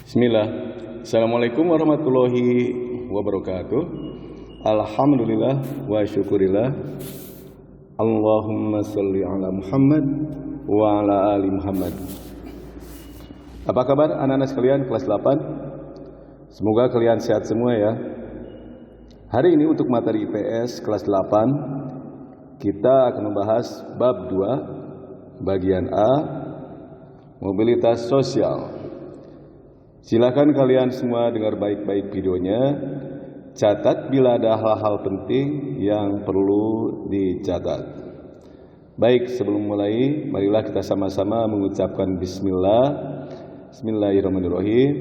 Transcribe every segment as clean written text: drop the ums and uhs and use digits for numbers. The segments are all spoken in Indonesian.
Bismillah. Assalamualaikum warahmatullahi wabarakatuh. Alhamdulillah wa syukurillah. Allahumma salli ala Muhammad wa ala ali Muhammad. Apa kabar anak-anak sekalian kelas 8? Semoga kalian sehat semua ya. Hari ini untuk materi IPS kelas 8 kita akan membahas bab 2 bagian A, mobilitas sosial. Silakan kalian semua dengar baik-baik videonya. Catat bila ada hal-hal penting yang perlu dicatat. Baik, sebelum mulai, marilah kita sama-sama mengucapkan bismillah. Bismillahirrahmanirrahim.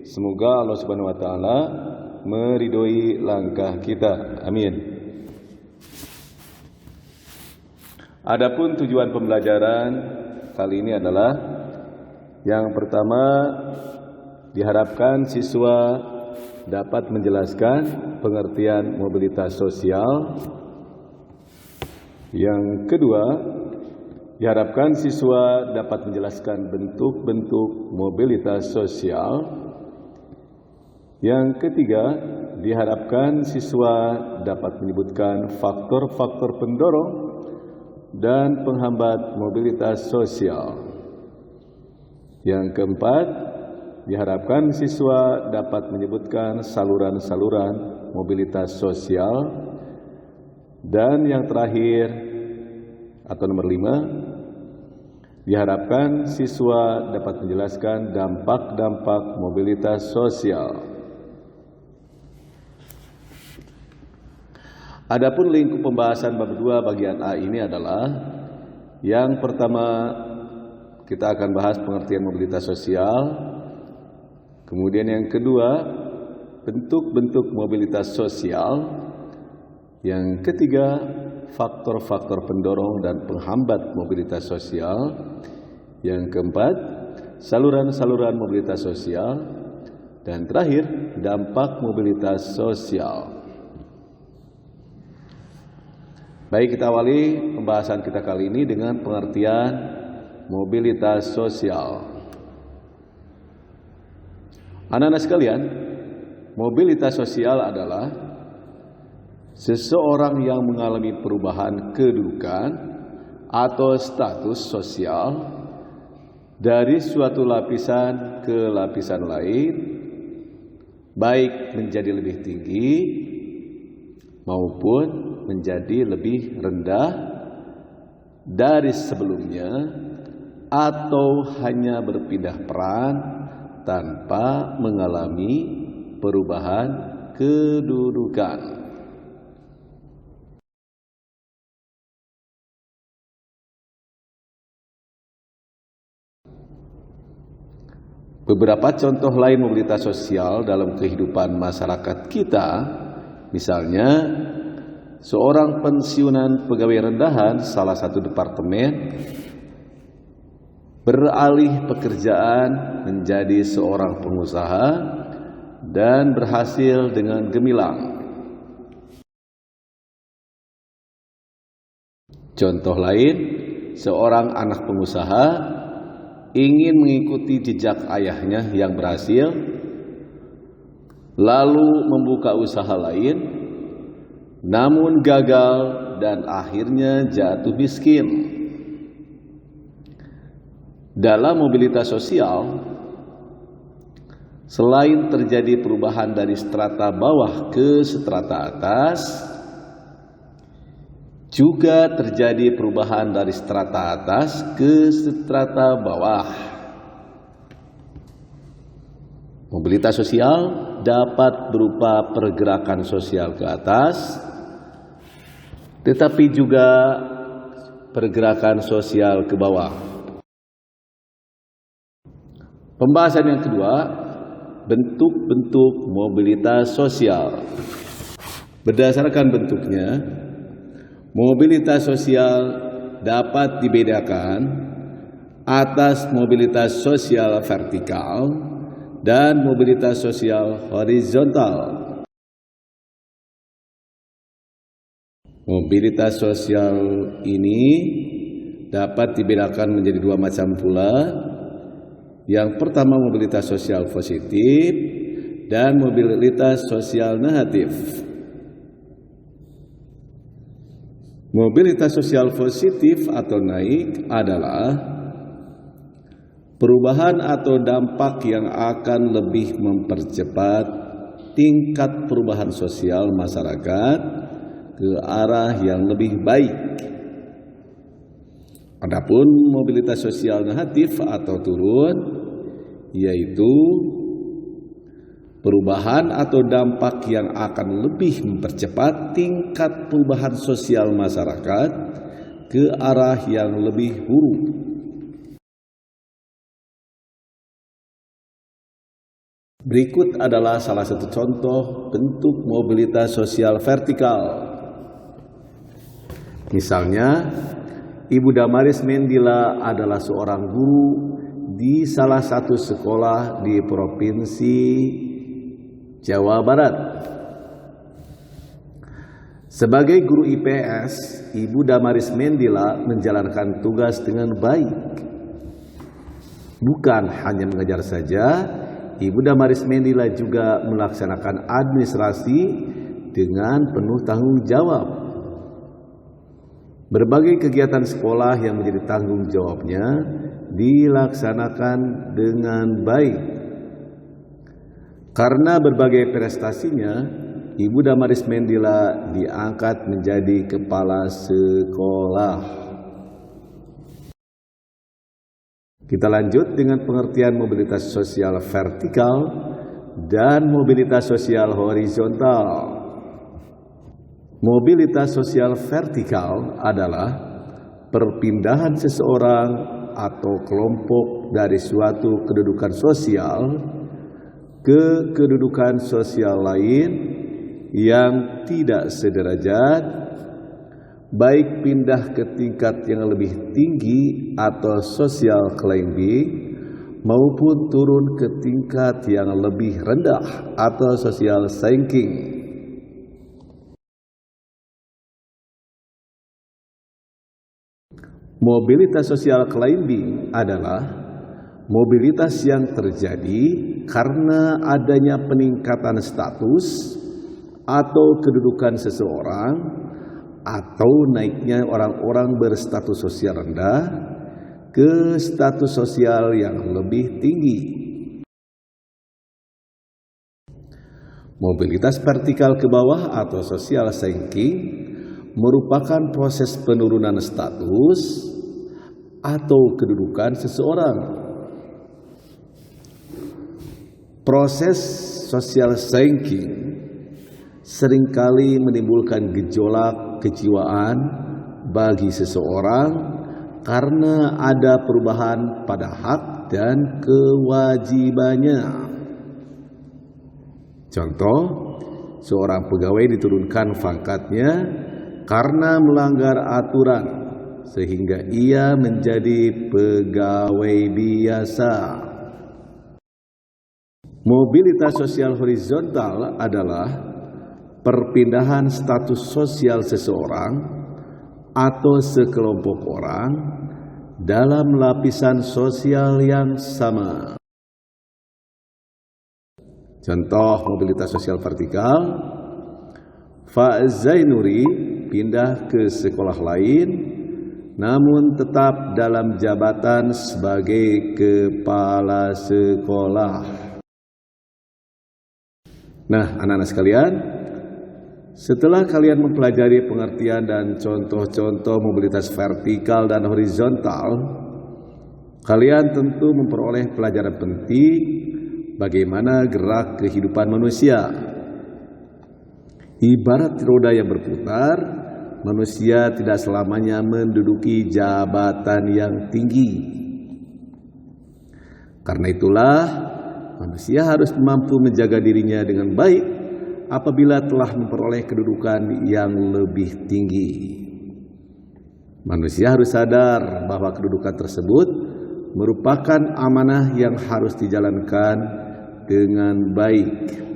Semoga Allah Subhanahu wa taala meridhoi langkah kita. Amin. Adapun tujuan pembelajaran kali ini adalah yang pertama, diharapkan siswa dapat menjelaskan pengertian mobilitas sosial. Yang kedua, diharapkan siswa dapat menjelaskan bentuk-bentuk mobilitas sosial. Yang ketiga, diharapkan siswa dapat menyebutkan faktor-faktor pendorong dan penghambat mobilitas sosial. Yang keempat, diharapkan siswa dapat menyebutkan saluran-saluran mobilitas sosial. Dan yang terakhir atau nomor 5, diharapkan siswa dapat menjelaskan dampak-dampak mobilitas sosial. Adapun lingkup pembahasan bab 2 bagian A ini adalah yang pertama, kita akan bahas pengertian mobilitas sosial. Kemudian yang kedua, bentuk-bentuk mobilitas sosial. Yang ketiga, faktor-faktor pendorong dan penghambat mobilitas sosial. Yang keempat, saluran-saluran mobilitas sosial. Dan terakhir, dampak mobilitas sosial. Baik, kita awali pembahasan kita kali ini dengan pengertian mobilitas sosial. Anak-anak sekalian, mobilitas sosial adalah seseorang yang mengalami perubahan kedudukan atau status sosial dari suatu lapisan ke lapisan lain, baik menjadi lebih tinggi maupun menjadi lebih rendah dari sebelumnya, atau hanya berpindah peran tanpa mengalami perubahan kedudukan. Beberapa contoh lain mobilitas sosial dalam kehidupan masyarakat kita, misalnya seorang pensiunan pegawai rendahan salah satu departemen beralih pekerjaan menjadi seorang pengusaha dan berhasil dengan gemilang. Contoh lain, seorang anak pengusaha ingin mengikuti jejak ayahnya yang berhasil, lalu membuka usaha lain, namun gagal dan akhirnya jatuh miskin. Dalam mobilitas sosial, selain terjadi perubahan dari strata bawah ke strata atas, juga terjadi perubahan dari strata atas ke strata bawah. Mobilitas sosial dapat berupa pergerakan sosial ke atas, tetapi juga pergerakan sosial ke bawah. Pembahasan yang kedua, bentuk-bentuk mobilitas sosial. Berdasarkan bentuknya, mobilitas sosial dapat dibedakan atas mobilitas sosial vertikal dan mobilitas sosial horizontal. Mobilitas sosial ini dapat dibedakan menjadi dua macam pula, Yang pertama mobilitas sosial positif dan mobilitas sosial negatif. Mobilitas sosial positif atau naik adalah perubahan atau dampak yang akan lebih mempercepat tingkat perubahan sosial masyarakat ke arah yang lebih baik. Adapun mobilitas sosial negatif atau turun, yaitu perubahan atau dampak yang akan lebih mempercepat tingkat perubahan sosial masyarakat ke arah yang lebih buruk. Berikut adalah salah satu contoh bentuk mobilitas sosial vertikal. Misalnya, Ibu Damaris Mendila adalah seorang guru di salah satu sekolah di Provinsi Jawa Barat. Sebagai guru IPS, Ibu Damaris Mendila menjalankan tugas dengan baik. Bukan hanya mengajar saja, Ibu Damaris Mendila juga melaksanakan administrasi dengan penuh tanggung jawab. Berbagai kegiatan sekolah yang menjadi tanggung jawabnya dilaksanakan dengan baik. Karena berbagai prestasinya, Ibu Damaris Mendila diangkat menjadi kepala sekolah. Kita lanjut dengan pengertian mobilitas sosial vertikal dan mobilitas sosial horizontal. Mobilitas sosial vertikal adalah perpindahan seseorang atau kelompok dari suatu kedudukan sosial ke kedudukan sosial lain yang tidak sederajat, baik pindah ke tingkat yang lebih tinggi atau social climbing maupun turun ke tingkat yang lebih rendah atau social sinking. Mobilitas sosial climbing adalah mobilitas yang terjadi karena adanya peningkatan status atau kedudukan seseorang atau naiknya orang-orang berstatus sosial rendah ke status sosial yang lebih tinggi. Mobilitas vertikal ke bawah atau social sinking merupakan proses penurunan status atau kedudukan seseorang. Proses social sinking seringkali menimbulkan gejolak kejiwaan bagi seseorang karena ada perubahan pada hak dan kewajibannya. Contoh, seorang pegawai diturunkan pangkatnya karena melanggar aturan sehingga ia menjadi pegawai biasa. Mobilitas sosial horizontal adalah perpindahan status sosial seseorang atau sekelompok orang dalam lapisan sosial yang sama. Contoh mobilitas sosial vertikal, Fa Zainuri pindah ke sekolah lain namun tetap dalam jabatan sebagai kepala sekolah. Nah, anak-anak sekalian, setelah kalian mempelajari pengertian dan contoh-contoh mobilitas vertikal dan horizontal, kalian tentu memperoleh pelajaran penting bagaimana gerak kehidupan manusia. Ibarat roda yang berputar, manusia tidak selamanya menduduki jabatan yang tinggi. Karena itulah, manusia harus mampu menjaga dirinya dengan baik apabila telah memperoleh kedudukan yang lebih tinggi. Manusia harus sadar bahwa kedudukan tersebut merupakan amanah yang harus dijalankan dengan baik.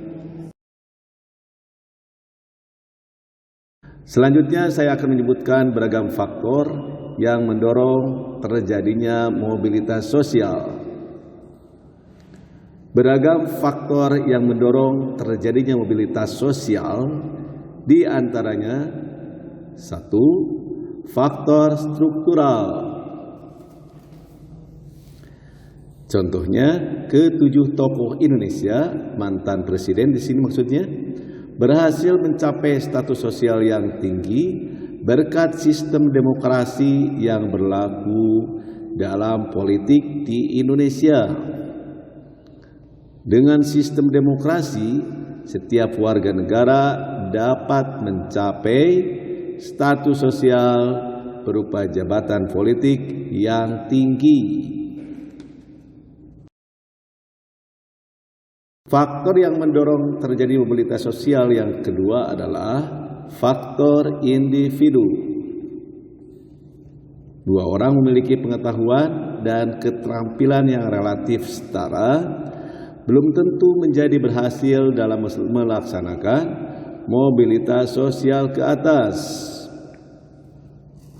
Selanjutnya saya akan menyebutkan beragam faktor yang mendorong terjadinya mobilitas sosial. Beragam faktor yang mendorong terjadinya mobilitas sosial, di antaranya: 1. Faktor struktural. Contohnya, ketujuh tokoh Indonesia, mantan presiden di sini maksudnya, berhasil mencapai status sosial yang tinggi berkat sistem demokrasi yang berlaku dalam politik di Indonesia. Dengan sistem demokrasi, setiap warga negara dapat mencapai status sosial berupa jabatan politik yang tinggi. Faktor yang mendorong terjadi mobilitas sosial yang kedua adalah faktor individu. Dua orang memiliki pengetahuan dan keterampilan yang relatif setara, belum tentu menjadi berhasil dalam melaksanakan mobilitas sosial ke atas.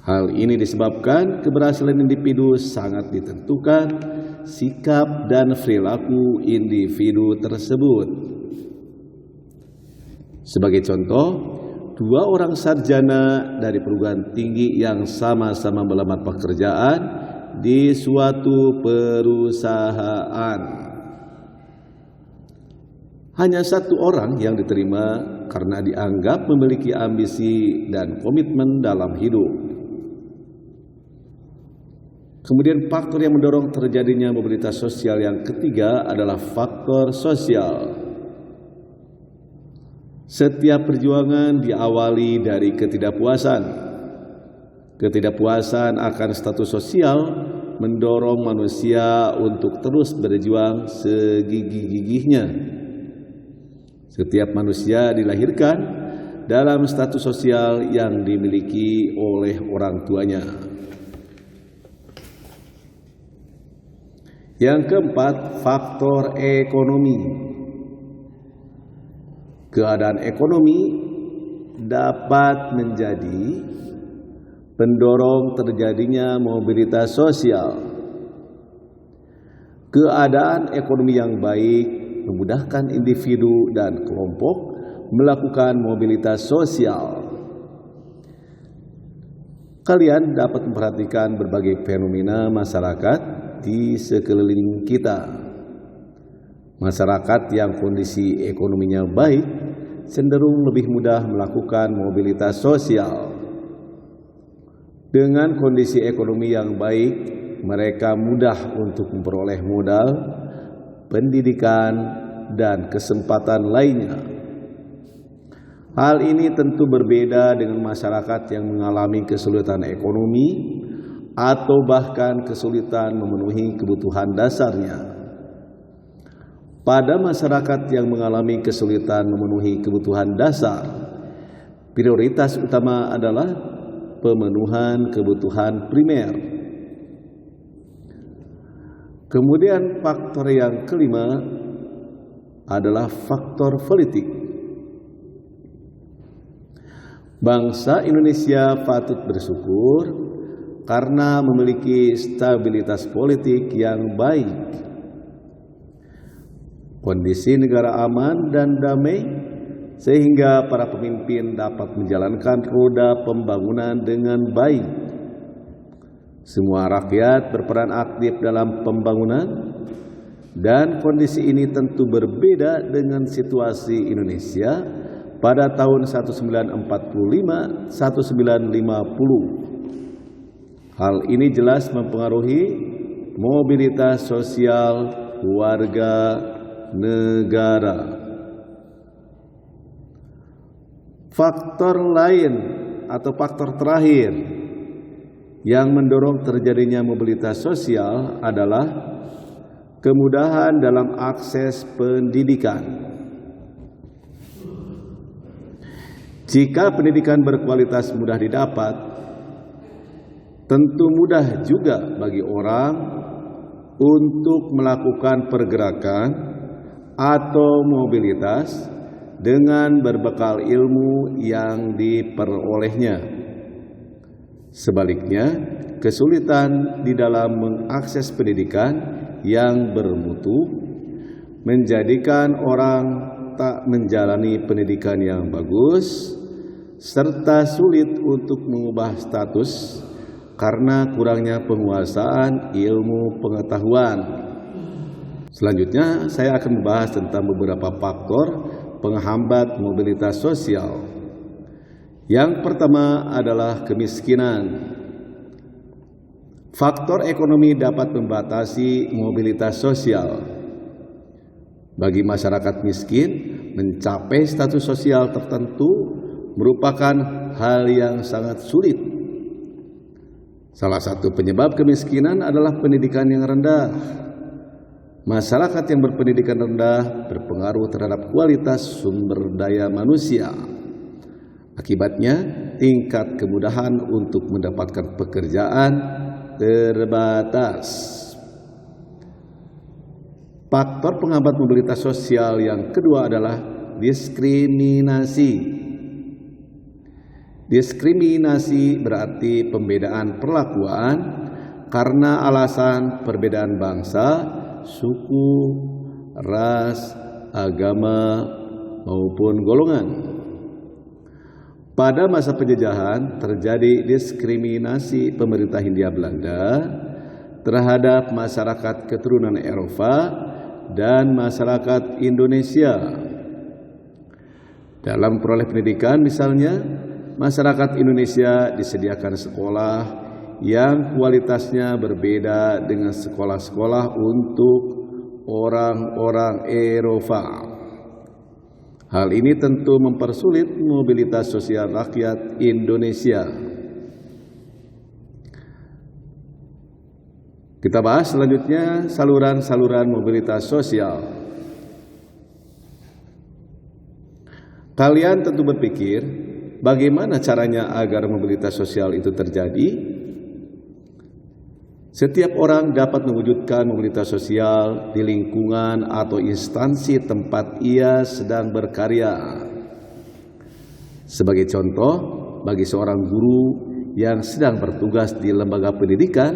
Hal ini disebabkan keberhasilan individu sangat ditentukan sikap dan perilaku individu tersebut. Sebagai contoh, dua orang sarjana dari perguruan tinggi yang sama-sama melamar pekerjaan di suatu perusahaan. Hanya satu orang yang diterima karena dianggap memiliki ambisi dan komitmen dalam hidup. Kemudian faktor yang mendorong terjadinya mobilitas sosial yang ketiga adalah faktor sosial. Setiap perjuangan diawali dari ketidakpuasan. Ketidakpuasan akan status sosial mendorong manusia untuk terus berjuang segigih-gigihnya. Setiap manusia dilahirkan dalam status sosial yang dimiliki oleh orang tuanya. Yang keempat, faktor ekonomi. Keadaan ekonomi dapat menjadi pendorong terjadinya mobilitas sosial. Keadaan ekonomi yang baik memudahkan individu dan kelompok melakukan mobilitas sosial. Kalian dapat memperhatikan berbagai fenomena masyarakat di sekeliling kita. Masyarakat yang kondisi ekonominya baik cenderung lebih mudah melakukan mobilitas sosial. Dengan kondisi ekonomi yang baik, mereka mudah untuk memperoleh modal, pendidikan, dan kesempatan lainnya. Hal ini tentu berbeda dengan masyarakat yang mengalami kesulitan ekonomi atau bahkan kesulitan memenuhi kebutuhan dasarnya. Pada masyarakat yang mengalami kesulitan memenuhi kebutuhan dasar, prioritas utama adalah pemenuhan kebutuhan primer. Kemudian faktor yang kelima adalah faktor politik. Bangsa Indonesia patut bersyukur karena memiliki stabilitas politik yang baik. Kondisi negara aman dan damai sehingga para pemimpin dapat menjalankan roda pembangunan dengan baik. Semua rakyat berperan aktif dalam pembangunan, dan kondisi ini tentu berbeda dengan situasi Indonesia pada tahun 1945-1950. Hal ini jelas mempengaruhi mobilitas sosial warga negara. Faktor lain atau faktor terakhir yang mendorong terjadinya mobilitas sosial adalah kemudahan dalam akses pendidikan. Jika pendidikan berkualitas mudah didapat, tentu mudah juga bagi orang untuk melakukan pergerakan atau mobilitas dengan berbekal ilmu yang diperolehnya. Sebaliknya, kesulitan di dalam mengakses pendidikan yang bermutu menjadikan orang tak menjalani pendidikan yang bagus, serta sulit untuk mengubah status karena kurangnya penguasaan ilmu pengetahuan. Selanjutnya, saya akan membahas tentang beberapa faktor penghambat mobilitas sosial. Yang pertama adalah kemiskinan. Faktor ekonomi dapat membatasi mobilitas sosial. Bagi masyarakat miskin, mencapai status sosial tertentu merupakan hal yang sangat sulit. Salah satu penyebab kemiskinan adalah pendidikan yang rendah. Masyarakat yang berpendidikan rendah berpengaruh terhadap kualitas sumber daya manusia. Akibatnya, tingkat kemudahan untuk mendapatkan pekerjaan terbatas. Faktor penghambat mobilitas sosial yang kedua adalah diskriminasi. Diskriminasi berarti pembedaan perlakuan karena alasan perbedaan bangsa, suku, ras, agama, maupun golongan. Pada masa penjajahan terjadi diskriminasi pemerintah Hindia Belanda terhadap masyarakat keturunan Eropa dan masyarakat Indonesia. Dalam peroleh pendidikan misalnya, masyarakat Indonesia disediakan sekolah yang kualitasnya berbeda dengan sekolah-sekolah untuk orang-orang Eropa. Hal ini tentu mempersulit mobilitas sosial rakyat Indonesia. Kita bahas selanjutnya saluran-saluran mobilitas sosial. Kalian tentu berpikir, bagaimana caranya agar mobilitas sosial itu terjadi? Setiap orang dapat mewujudkan mobilitas sosial di lingkungan atau instansi tempat ia sedang berkarya. Sebagai contoh, bagi seorang guru yang sedang bertugas di lembaga pendidikan,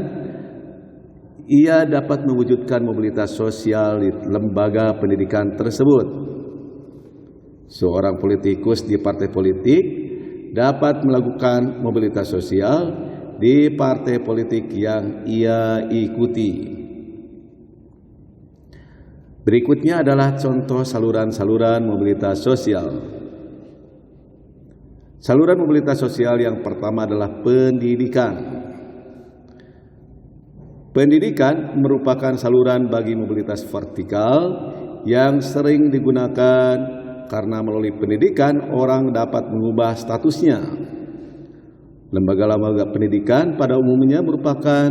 ia dapat mewujudkan mobilitas sosial di lembaga pendidikan tersebut. Seorang politikus di partai politik dapat melakukan mobilitas sosial di partai politik yang ia ikuti. Berikutnya adalah contoh saluran-saluran mobilitas sosial. Saluran mobilitas sosial yang pertama adalah pendidikan. Pendidikan merupakan saluran bagi mobilitas vertikal yang sering digunakan karena melalui pendidikan orang dapat mengubah statusnya. Lembaga-lembaga pendidikan pada umumnya merupakan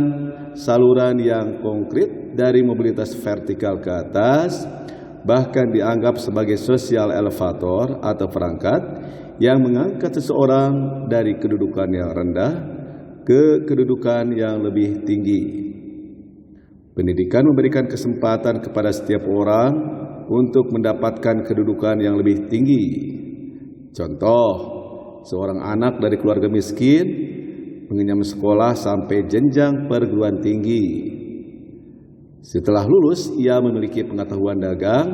saluran yang konkret dari mobilitas vertikal ke atas, bahkan dianggap sebagai social elevator atau perangkat yang mengangkat seseorang dari kedudukan yang rendah ke kedudukan yang lebih tinggi. Pendidikan memberikan kesempatan kepada setiap orang untuk mendapatkan kedudukan yang lebih tinggi. Contoh, seorang anak dari keluarga miskin mengenyam sekolah sampai jenjang perguruan tinggi. Setelah lulus, ia memiliki pengetahuan dagang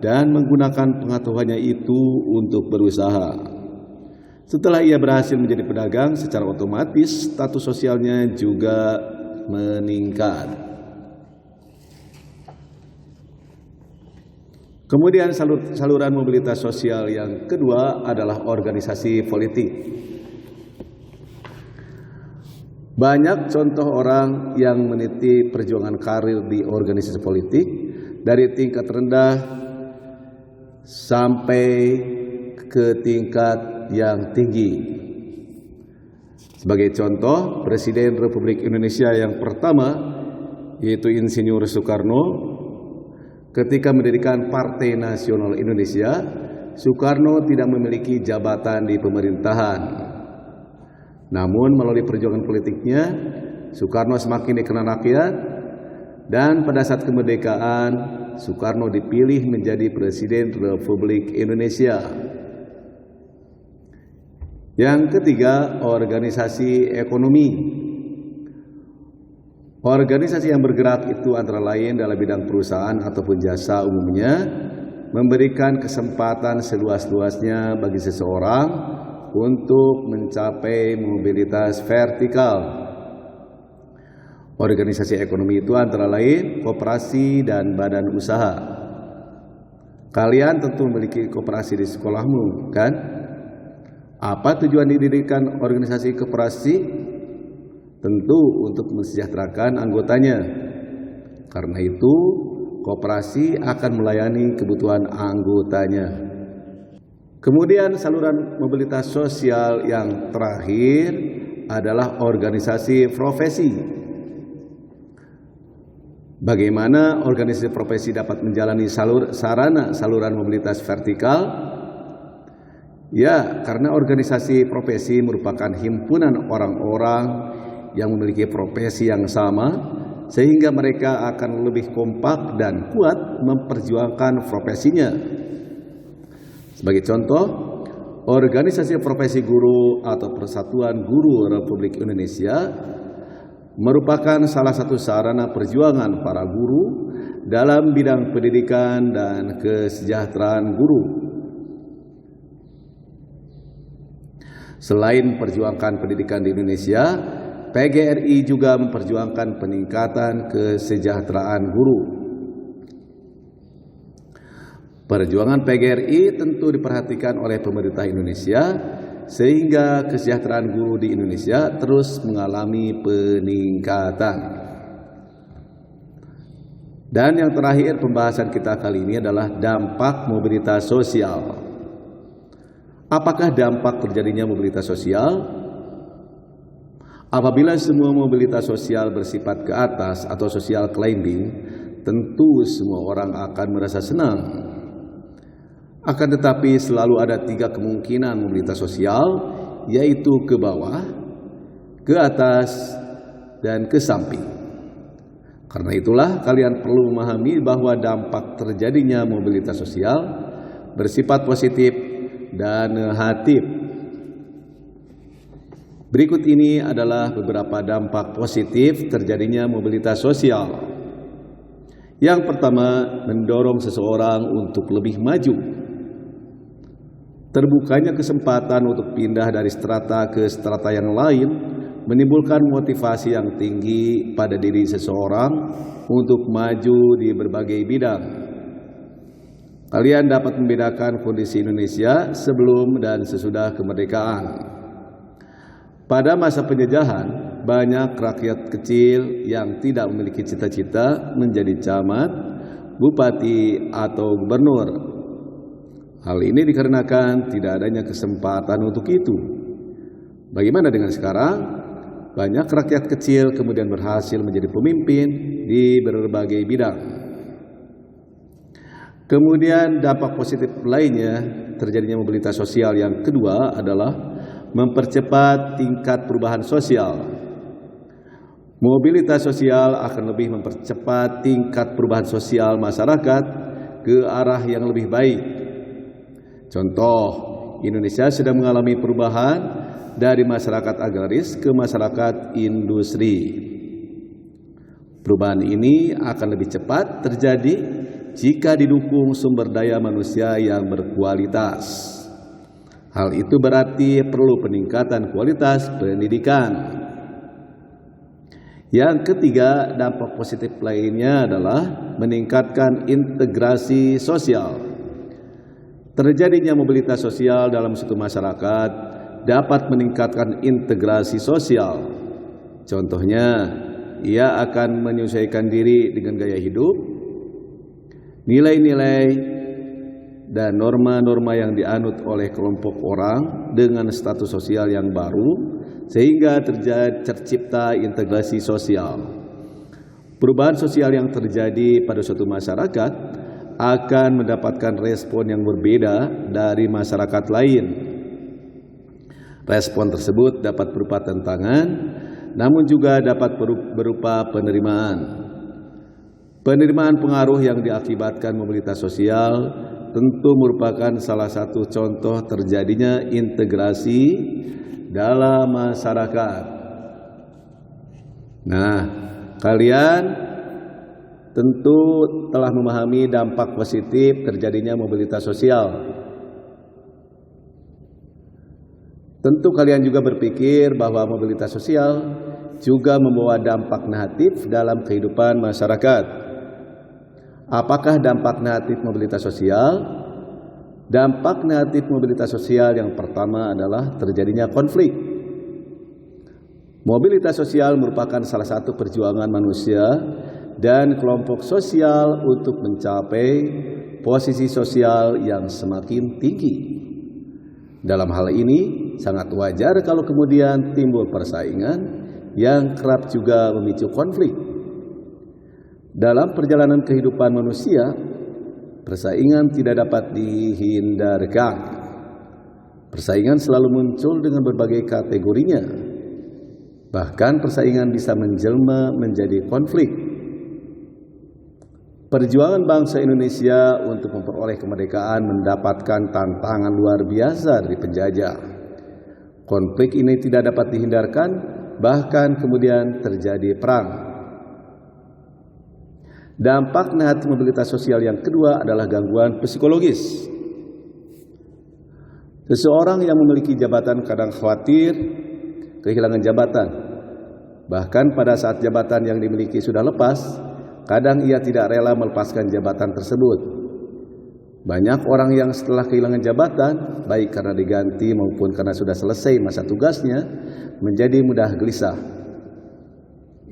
dan menggunakan pengetahuannya itu untuk berusaha. Setelah ia berhasil menjadi pedagang, secara otomatis status sosialnya juga meningkat. Kemudian saluran mobilitas sosial yang kedua adalah organisasi politik. Banyak contoh orang yang meniti perjuangan karir di organisasi politik dari tingkat rendah sampai ke tingkat yang tinggi. Sebagai contoh, Presiden Republik Indonesia yang pertama yaitu Insinyur Soekarno. Ketika mendirikan Partai Nasional Indonesia, Soekarno tidak memiliki jabatan di pemerintahan. Namun melalui perjuangan politiknya, Soekarno semakin dikenal rakyat, dan pada saat kemerdekaan, Soekarno dipilih menjadi Presiden Republik Indonesia. Yang ketiga, organisasi ekonomi. Organisasi yang bergerak itu antara lain dalam bidang perusahaan ataupun jasa umumnya memberikan kesempatan seluas-luasnya bagi seseorang untuk mencapai mobilitas vertikal. Organisasi ekonomi itu antara lain koperasi dan badan usaha. Kalian tentu memiliki koperasi di sekolahmu, kan? Apa tujuan didirikan organisasi koperasi? Tentu untuk mensejahterakan anggotanya. Karena itu, koperasi akan melayani kebutuhan anggotanya. Kemudian saluran mobilitas sosial yang terakhir adalah organisasi profesi. Bagaimana organisasi profesi dapat menjalani saluran mobilitas vertikal? Ya, karena organisasi profesi merupakan himpunan orang-orang yang memiliki profesi yang sama, sehingga mereka akan lebih kompak dan kuat memperjuangkan profesinya. Sebagai contoh, organisasi profesi guru atau Persatuan Guru Republik Indonesia merupakan salah satu sarana perjuangan para guru dalam bidang pendidikan dan kesejahteraan guru. Selain perjuangkan pendidikan di Indonesia, PGRI juga memperjuangkan peningkatan kesejahteraan guru. Perjuangan PGRI tentu diperhatikan oleh pemerintah Indonesia sehingga kesejahteraan guru di Indonesia terus mengalami peningkatan. Dan yang terakhir pembahasan kita kali ini adalah dampak mobilitas sosial. Apakah dampak terjadinya mobilitas sosial? Apabila semua mobilitas sosial bersifat ke atas atau social climbing, tentu semua orang akan merasa senang. Akan tetapi selalu ada 3 kemungkinan mobilitas sosial, yaitu ke bawah, ke atas, dan ke samping. Karena itulah kalian perlu memahami bahwa dampak terjadinya mobilitas sosial bersifat positif dan negatif. Berikut ini adalah beberapa dampak positif terjadinya mobilitas sosial. Yang pertama, mendorong seseorang untuk lebih maju. Terbukanya kesempatan untuk pindah dari strata ke strata yang lain menimbulkan motivasi yang tinggi pada diri seseorang untuk maju di berbagai bidang. Kalian dapat membedakan kondisi Indonesia sebelum dan sesudah kemerdekaan. Pada masa penjajahan, banyak rakyat kecil yang tidak memiliki cita-cita menjadi camat, bupati, atau gubernur. Hal ini dikarenakan tidak adanya kesempatan untuk itu. Bagaimana dengan sekarang? Banyak rakyat kecil kemudian berhasil menjadi pemimpin di berbagai bidang. Kemudian dampak positif lainnya terjadinya mobilitas sosial yang kedua adalah mempercepat tingkat perubahan sosial. Mobilitas sosial akan lebih mempercepat tingkat perubahan sosial masyarakat ke arah yang lebih baik. Contoh, Indonesia sedang mengalami perubahan dari masyarakat agraris ke masyarakat industri. Perubahan ini akan lebih cepat terjadi jika didukung sumber daya manusia yang berkualitas. Hal itu berarti perlu peningkatan kualitas pendidikan. Yang ketiga, dampak positif lainnya adalah meningkatkan integrasi sosial. Terjadinya mobilitas sosial dalam suatu masyarakat dapat meningkatkan integrasi sosial. Contohnya, ia akan menyesuaikan diri dengan gaya hidup, nilai-nilai, dan norma-norma yang dianut oleh kelompok orang dengan status sosial yang baru, sehingga tercipta integrasi sosial. Perubahan sosial yang terjadi pada suatu masyarakat akan mendapatkan respon yang berbeda dari masyarakat lain. Respon tersebut dapat berupa tantangan, namun juga dapat berupa penerimaan. Penerimaan pengaruh yang diakibatkan mobilitas sosial tentu merupakan salah satu contoh terjadinya integrasi dalam masyarakat. Nah, Kalian tentu telah memahami dampak positif terjadinya mobilitas sosial. Tentu kalian juga berpikir bahwa mobilitas sosial juga membawa dampak negatif dalam kehidupan masyarakat. Apakah dampak negatif mobilitas sosial? Dampak negatif mobilitas sosial yang pertama adalah terjadinya konflik. Mobilitas sosial merupakan salah satu perjuangan manusia dan kelompok sosial untuk mencapai posisi sosial yang semakin tinggi. Dalam hal ini, sangat wajar kalau kemudian timbul persaingan yang kerap juga memicu konflik. Dalam perjalanan kehidupan manusia, persaingan tidak dapat dihindarkan. Persaingan selalu muncul dengan berbagai kategorinya. Bahkan persaingan bisa menjelma menjadi konflik. Perjuangan bangsa Indonesia untuk memperoleh kemerdekaan mendapatkan tantangan luar biasa dari penjajah. Konflik ini tidak dapat dihindarkan, bahkan kemudian terjadi perang. Dampak negatif mobilitas sosial yang kedua adalah gangguan psikologis. Seseorang yang memiliki jabatan kadang khawatir kehilangan jabatan. Bahkan pada saat jabatan yang dimiliki sudah lepas, kadang ia tidak rela melepaskan jabatan tersebut. Banyak orang yang setelah kehilangan jabatan, baik karena diganti maupun karena sudah selesai masa tugasnya, menjadi mudah gelisah.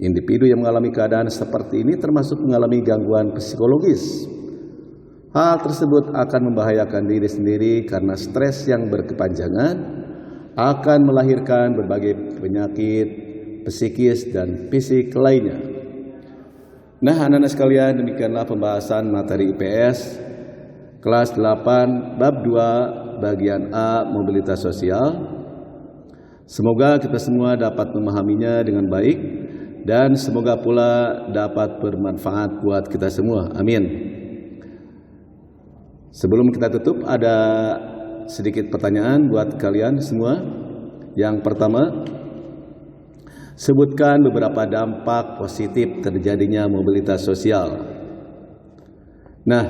Individu yang mengalami keadaan seperti ini termasuk mengalami gangguan psikologis. Hal tersebut akan membahayakan diri sendiri karena stres yang berkepanjangan akan melahirkan berbagai penyakit psikis dan fisik lainnya. Nah, anak-anak sekalian, demikianlah pembahasan materi IPS kelas 8 bab 2 bagian A mobilitas sosial. Semoga kita semua dapat memahaminya dengan baik dan semoga pula dapat bermanfaat buat kita semua. Amin. Sebelum kita tutup, ada sedikit pertanyaan buat kalian semua. Yang pertama, sebutkan beberapa dampak positif terjadinya mobilitas sosial. Nah,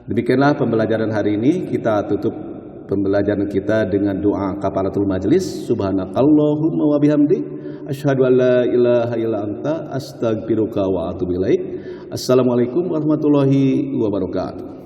demikianlah pembelajaran hari ini. Kita tutup pembelajaran kita dengan doa kafaratul majelis. Subhanakallahumma wa bihamdik, asyhadu an la ilaha illa anta, astaghfiruka wa atubu ilaik. Assalamualaikum warahmatullahi wabarakatuh.